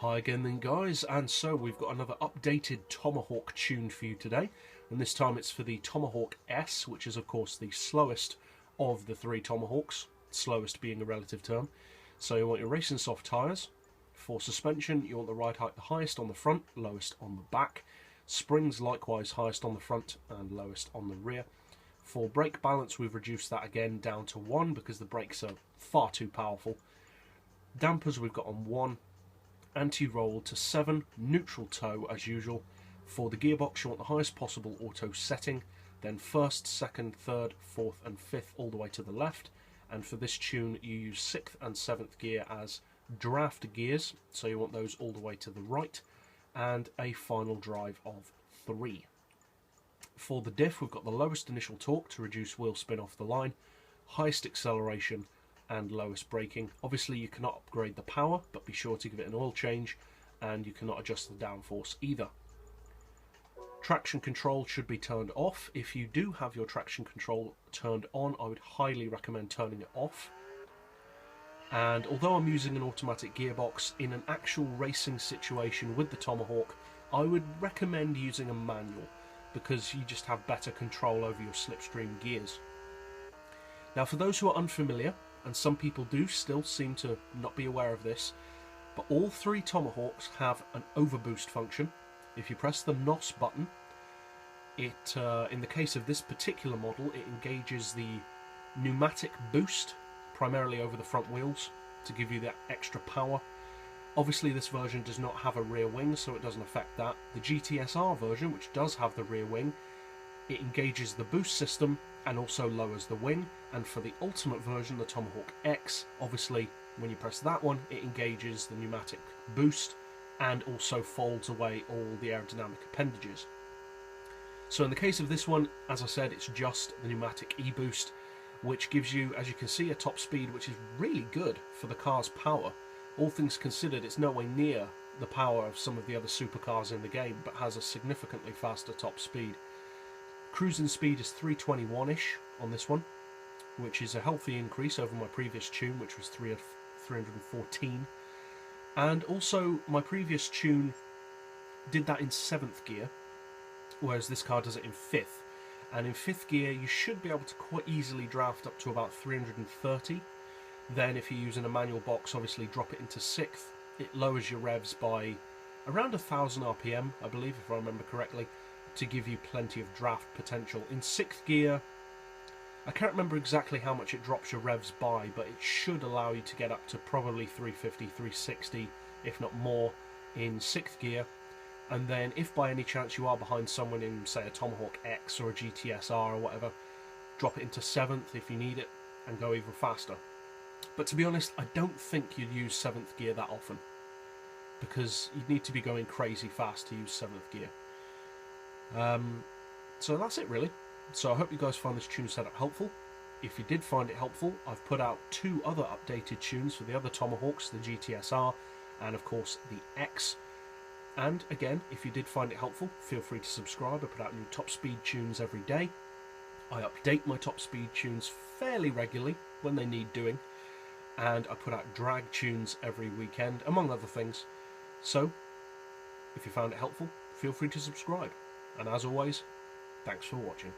Hi again then guys, and so we've got another updated Tomahawk tune for you today, and this time it's for the Tomahawk S, which is of course the slowest of the three Tomahawks, slowest being a relative term. So you want your racing soft tyres. For suspension you want the ride height the highest on the front, lowest on the back. Springs likewise highest on the front and lowest on the rear. For brake balance we've reduced that again down to 1 because the brakes are far too powerful. Dampers we've got on 1. Anti-roll to 7, neutral toe as usual. For the gearbox you want the highest possible auto setting, then 1st, 2nd, 3rd, 4th and 5th all the way to the left, and for this tune you use 6th and 7th gear as draft gears, so you want those all the way to the right, and a final drive of 3. For the diff we've got the lowest initial torque to reduce wheel spin off the line, highest acceleration and lowest braking. Obviously you cannot upgrade the power, but be sure to give it an oil change, and you cannot adjust the downforce either. Traction control should be turned off. If you do have your traction control turned on, I would highly recommend turning it off. And although I'm using an automatic gearbox, in an actual racing situation with the Tomahawk, I would recommend using a manual, because you just have better control over your slipstream gears. Now for those who are unfamiliar, and some people do still seem to not be aware of this, but all three Tomahawks have an overboost function. If you press the NOS button, it, in the case of this particular model, it engages the pneumatic boost, primarily over the front wheels, to give you that extra power. Obviously this version does not have a rear wing, so it doesn't affect that. The GTSR version, which does have the rear wing, it engages the boost system and also lowers the wing. And for the ultimate version, the Tomahawk X, obviously when you press that one it engages the pneumatic boost and also folds away all the aerodynamic appendages. So in the case of this one, as I said, it's just the pneumatic e-boost, which gives you, as you can see, a top speed which is really good for the car's power. All things considered, it's nowhere near the power of some of the other supercars in the game, but has a significantly faster top speed. Cruising speed is 321-ish on this one, which is a healthy increase over my previous tune, which was 314. And also my previous tune did that in 7th gear, whereas this car does it in 5th. And in 5th gear you should be able to quite easily draft up to about 330. Then if you're using a manual box, obviously drop it into 6th. It lowers your revs by around 1000 RPM, I believe, if I remember correctly, to give you plenty of draft potential. In 6th gear, I can't remember exactly how much it drops your revs by, but it should allow you to get up to probably 350, 360, if not more, in 6th gear. And then if by any chance you are behind someone in, say, a Tomahawk X or a GTSR or whatever, drop it into 7th if you need it, and go even faster. But to be honest, I don't think you'd use 7th gear that often, because you'd need to be going crazy fast to use 7th gear. So that's it really. So I hope you guys find this tune setup helpful. If you did find it helpful, I've put out 2 other updated tunes for the other Tomahawks, the GTSR and of course the X. And again, if you did find it helpful, feel free to subscribe. I put out new top speed tunes every day. I update my top speed tunes fairly regularly when they need doing, and I put out drag tunes every weekend, among other things. So if you found it helpful, feel free to subscribe. And as always, thanks for watching.